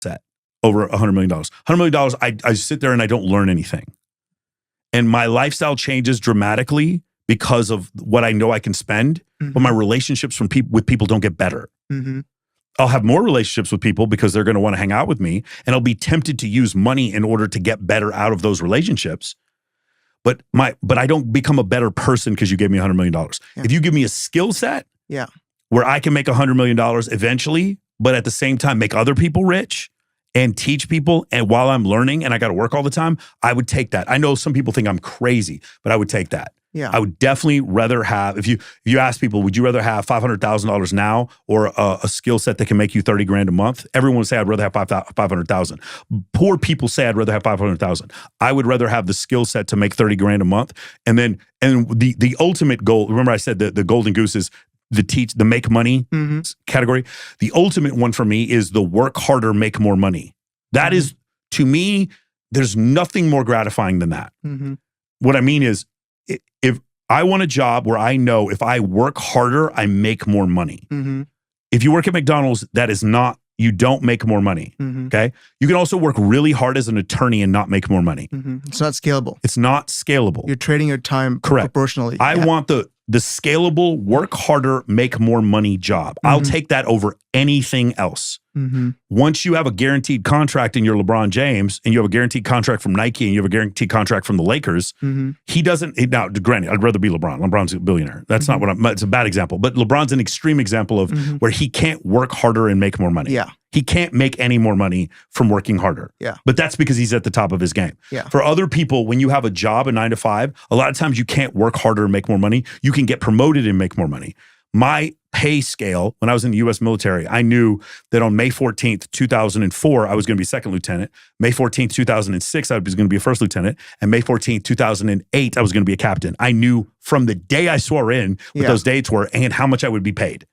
set over $100 million. $100 million, I sit there and I don't learn anything. And my lifestyle changes dramatically because of what I know I can spend, but my relationships with people don't get better. I'll have more relationships with people because they're going to want to hang out with me, and I'll be tempted to use money in order to get better out of those relationships. But I don't become a better person because you gave me $100 million. Yeah. If you give me a skill set where I can make $100 million eventually, but at the same time make other people rich and teach people, and while I'm learning and I got to work all the time, I would take that. I know some people think I'm crazy, but I would take that. Yeah. I would definitely rather have, if you ask people, would you rather have $500,000 now or a skill set that can make you 30 grand a month? Everyone would say I'd rather have 500,000. Poor people say I'd rather have 500,000. I would rather have the skill set to make 30 grand a month. And the ultimate goal, remember I said the golden goose is the make money category. The ultimate one for me is the work harder, make more money. That is, to me, there's nothing more gratifying than that. What I mean is, if I want a job where I know if I work harder, I make more money. If you work at McDonald's, that is not, you don't make more money, okay? You can also work really hard as an attorney and not make more money. It's not scalable. It's not scalable. You're trading your time proportionally. I want the scalable, work harder, make more money job. I'll take that over anything else. Once you have a guaranteed contract and you're LeBron James and you have a guaranteed contract from Nike and you have a guaranteed contract from the Lakers, he doesn't, now granted, I'd rather be LeBron. LeBron's a billionaire. That's not what it's a bad example, but LeBron's an extreme example of where he can't work harder and make more money. He can't make any more money from working harder. But that's because he's at the top of his game. For other people, when you have a job, a 9 to 5, a lot of times you can't work harder and make more money. You can get promoted and make more money. My pay scale, when I was in the U.S. military, I knew that on May 14th, 2004, I was going to be second lieutenant. May 14th, 2006, I was going to be a first lieutenant. And May 14th, 2008, I was going to be a captain. I knew from the day I swore in what those dates were and how much I would be paid.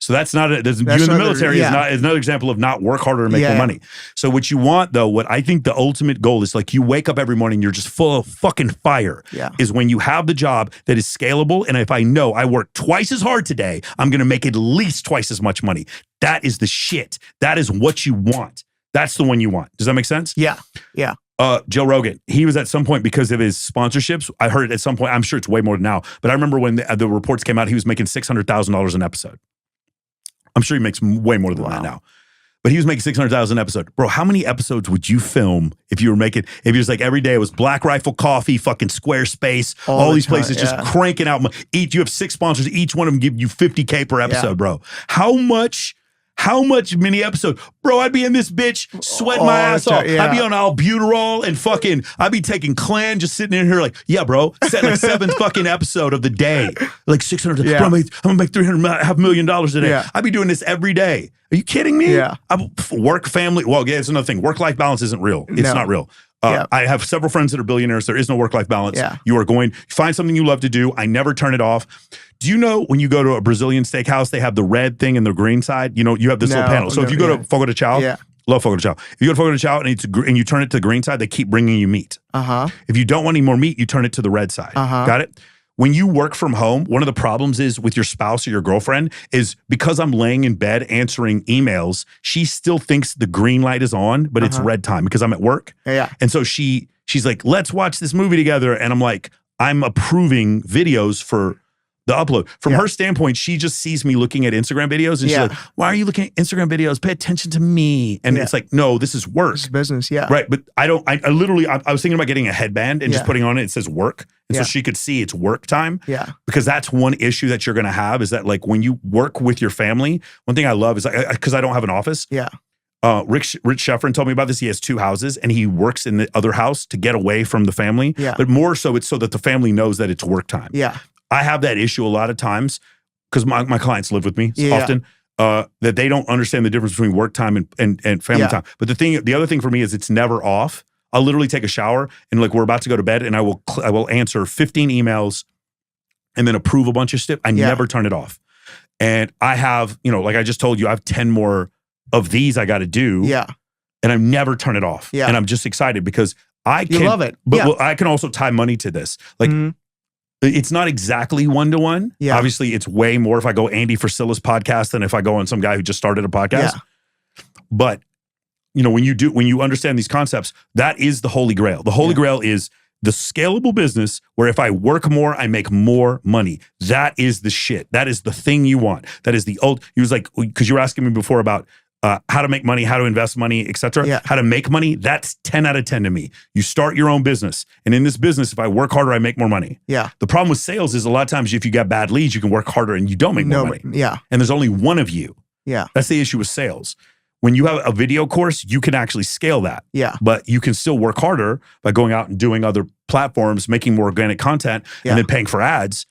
So that's not, you in the military is another example of not work harder and make more money. So what you want though, what I think the ultimate goal is, like, you wake up every morning, you're just full of fucking fire, is when you have the job that is scalable. And if I know I work twice as hard today, I'm going to make at least twice as much money. That is the shit. That is what you want. That's the one you want. Does that make sense? Yeah. Joe Rogan, he was at some point, because of his sponsorships, I heard at some point, I'm sure it's way more now, but I remember when the reports came out, he was making $600,000 an episode. I'm sure he makes way more than that now. But he was making $600,000 an episode. Bro, how many episodes would you film if you were making, if you was like every day it was Black Rifle Coffee, fucking Squarespace, all these places just cranking out. You have 6 sponsors, each one of them give you $50K per episode, bro. How much mini episode? Bro, I'd be in this bitch sweating my ass off. I'd be on albuterol and fucking, I'd be taking Clan, just sitting in here like, yeah, bro, set like 7th fucking episode of the day. Like 600, bro, I'm gonna make $300,000 a day. I'd be doing this every day. Are you kidding me? Work, family, well, it's another thing. Work-life balance isn't real. It's not real. I have several friends that are billionaires. There is no work-life balance. You are going, find something you love to do. I never turn it off. Do you know when you go to a Brazilian steakhouse, they have the red thing and the green side? You know, you have this little panel. So if you go to Fogo de Chao, love Fogo de Chao. If you go to Fogo de Chao and you turn it to the green side, they keep bringing you meat. If you don't want any more meat, you turn it to the red side. Got it? When you work from home, one of the problems is with your spouse or your girlfriend is because I'm laying in bed answering emails, she still thinks the green light is on, but it's red time because I'm at work. And so she's like, let's watch this movie together. And I'm like, I'm approving videos for the upload. From her standpoint, she just sees me looking at Instagram videos and she's like, why are you looking at Instagram videos? Pay attention to me. And it's like, no, this is work. This is business, Right, but I was thinking about getting a headband and just putting on it says work. And so she could see it's work time. Because that's one issue that you're going to have is that, like, when you work with your family, one thing I love is, because I don't have an office. Rich Sheffrin told me about this. He has 2 houses and he works in the other house to get away from the family. But more so, it's so that the family knows that it's work time. I have that issue a lot of times because my clients live with me often, that they don't understand the difference between work time and family time. But the other thing for me is it's never off. I'll literally take a shower and, like, we're about to go to bed and I will answer 15 emails and then approve a bunch of stuff. I never turn it off. And I have, like I just told you, I have 10 more of these I got to do. And I never turn it off. And I'm just excited because I can. You love it. But I can also tie money to this. Like, it's not exactly one-to-one. Obviously, it's way more if I go Andy Frisella's podcast than if I go on some guy who just started a podcast. But when you understand these concepts, that is the holy grail. The holy grail is the scalable business where if I work more, I make more money. That is the shit. That is the thing you want. That is the old. He was like, because you were asking me before about how to make money, how to invest money, etc. Yeah. How to make money. That's 10 out of 10 to me. You start your own business. And in this business, if I work harder, I make more money. Yeah. The problem with sales is a lot of times if you got bad leads, you can work harder and you don't make more money. Yeah. And there's only one of you. Yeah. That's the issue with sales. When you have a video course, you can actually scale that. Yeah. But you can still work harder by going out and doing other platforms, making more organic content, and then paying for ads.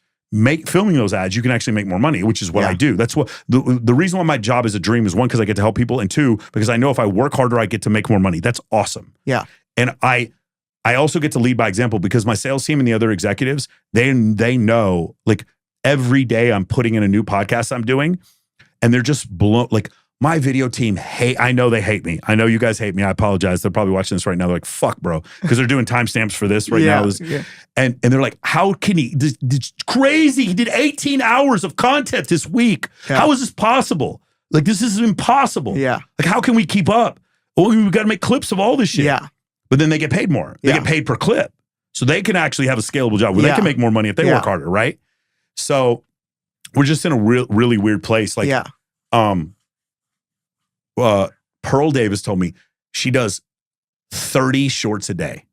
Filming those ads, you can actually make more money, which is what I do. That's what the reason why my job is a dream is, one, because I get to help people, and two, because I know if I work harder, I get to make more money. That's awesome. Yeah. And I also get to lead by example because my sales team and the other executives, they know, like, every day I'm putting in a new podcast I'm doing, and they're just blown. Like, my video team I know they hate me. I know you guys hate me. I apologize. They're probably watching this right now. They're like, fuck, bro. Because they're doing timestamps for this right now. And they're like, how can he? This crazy. He did 18 hours of content this week. Yeah. How is this possible? Like, this is impossible. Yeah. Like, how can we keep up? Well, we've got to make clips of all this shit. Yeah. But then they get paid more. They get paid per clip. So they can actually have a scalable job where they can make more money if they work harder, right? So we're just in a really weird place. Like, Pearl Davis told me she does 30 shorts a day.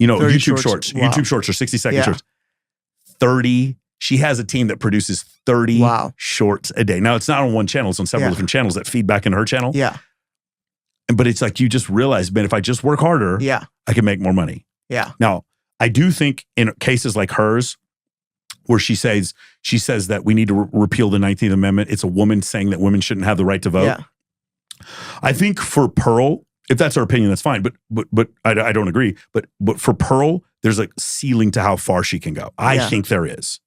YouTube shorts. Wow. YouTube shorts are 60-second shorts. 30. She has a team that produces 30 shorts a day. Now, it's not on one channel. It's on several different channels that feed back into her channel. Yeah. But it's like, you just realize, man, if I just work harder, I can make more money. Yeah. Now, I do think in cases like hers, where she says that we need to repeal the 19th Amendment, it's a woman saying that women shouldn't have the right to vote. Yeah. I think for Pearl, if that's her opinion, that's fine. But I don't agree. But for Pearl, there's a ceiling to how far she can go. I think there is,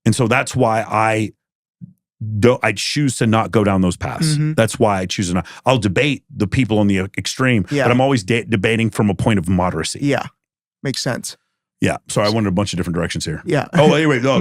and so that's why I choose to not go down those paths. Mm-hmm. That's why I choose to not. I'll debate the people on the extreme, but I'm always debating from a point of moderacy. Yeah, makes sense. Yeah. Sorry, I went in a bunch of different directions here. Yeah. Oh, anyway, no.